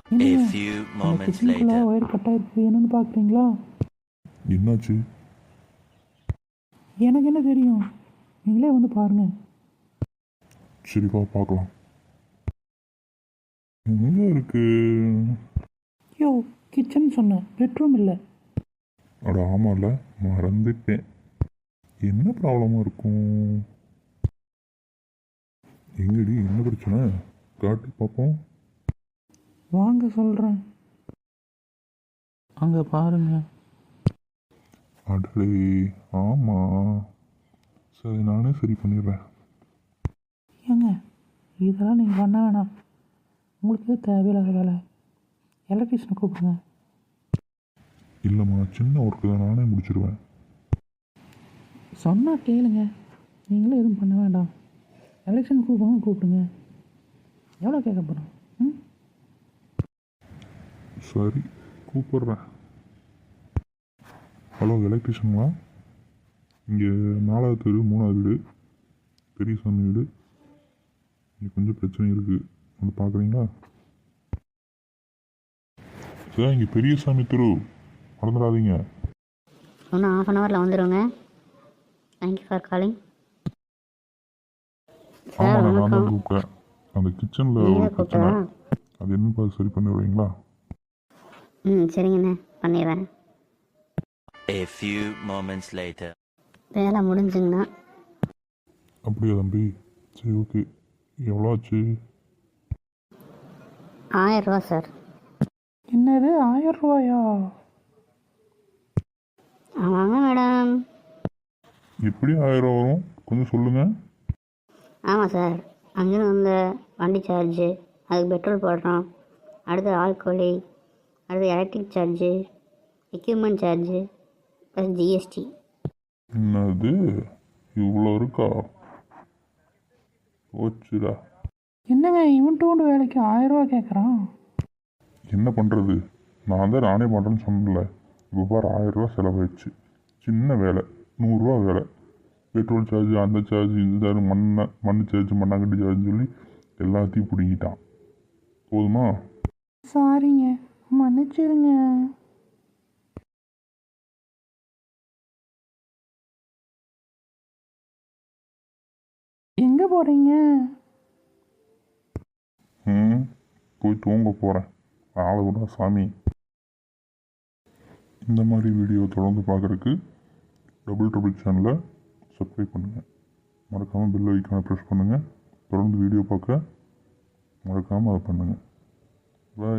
A என்னங்க few அந்த moments கிச்சனுக்குள்ளே later. Wire கட்டாயிருக்கு, என்னன்னு பார்க்குறீங்களா? என்னாச்சு? எனக்கு என்ன தெரியும், நீங்களே வந்து பாருங்கள். சரிப்பா பார்க்கலாம். எங்கே இருக்கு? யோ, கிச்சன் சொன்னேன், பெட்ரூம் இல்லை. அட ஆமாம்ல, மறந்துட்டேன். என்ன ப்ராப்ளமாக இருக்கும்? எங்கடி, என்ன பிரச்சனை? காட்டி பார்ப்போம். வாங்க சொல்கிறேன், அங்கே பாருங்க. அடலே, ஆமாம். சரி, நானே சரி பண்ணிடுறேன். ஏங்க, இதெல்லாம் நீங்கள் பண்ண வேணாம், உங்களுக்கு தேவையில்லாத வேலை. எலக்ட்ரிஷனை கூப்பிடுங்க. இல்லைம்மா, சின்ன ஒர்க்கு தான், நானே முடிச்சிடுவேன். சொன்னால் கேளுங்க, நீங்களும் எதுவும் பண்ண வேண்டாம். எலெக்ஷன் கூப்பிடுங்க. எவ்வளோ கேட்க போகிறோம்? ம், சரி, கூப்பிட்றேன். ஹலோ, எலக்ட்ரிஷியனுங்களா? இங்கே 4வது தெரு 3வது வீடு, பெரியசாமி வீடு. இங்கே கொஞ்சம் பிரச்சனை இருக்குது, வந்து பார்க்குறீங்களா? சார், இங்கே பெரியசாமி தெரு, மறந்துடாதீங்க. இன்னும் ½ அன் ஹவரில் வந்துடுங்க. Thank you for calling. சார் ஆமாம், நான் தான் வணக்கம். கூப்பிட்டேன். அந்த கிச்சனில் ஒரு நீங்கள் பிரச்சனை, கூப்பிட்டதா? அது என்னன்னு பார்த்து சரி பண்ணி விடுவீங்களா? சரிங்கண்ணே, பண்ணிடுறேன். A few moments later. வேலை முடிஞ்சுங்கண்ணா. அப்படியா தம்பி? சரி, ஓகே. எவ்வளோ ஆச்சு? 1000 ரூபா சார். என்னது 1000 ரூபாயா? ஆமாங்க மேடம். எப்படி 1000 வரும்? கொஞ்சம் சொல்லுங்கள். ஆமாம் சார், அங்கேருந்து வந்த வண்டி சார்ஜு, அதுக்கு பெட்ரோல் போடுறோம், அடுத்து ஆல்கோலி, அடுத்து electric charge, equipment charge, plus GST. என்னது, இவ்வளோ இருக்கா? போச்சுடா. என்னங்க இவன் டூண்டு வேலைக்கு 1000 ரூபா கேட்குறான்? என்ன பண்ணுறது, நான் தான் நானே பண்ணுறேன்னு சொன்னல. இப்போ பாரு, 1000 ரூபா செலவாயிடுச்சு. சின்ன வேலை, 100 ரூபா வேலை. பெட்ரோல் சார்ஜ், அந்த சார்ஜ், இந்த சார்ஜ், மண் சார்ஜ், மண்ணாங்கட்டி சார்ஜ்னு சொல்லி எல்லாத்தையும் பிடிங்கிட்டான். போதுமா? சாரிங்க, மன்னிச்சிருங்க. எங்கே போகிறீங்க? போய் தூங்க போகிறேன். ஆளை விடா சாமி. இந்த மாதிரி வீடியோ தொடர்ந்து பார்க்குறதுக்கு டபுள் சேனலை சப்ஸ்கிரைப் பண்ணுங்கள். மறக்காமல் பெல் ஐக்கானை ப்ரெஸ் பண்ணுங்கள். தொடர்ந்து வீடியோ பார்க்க மறக்காமல் அதை பண்ணுங்கள். பாய்.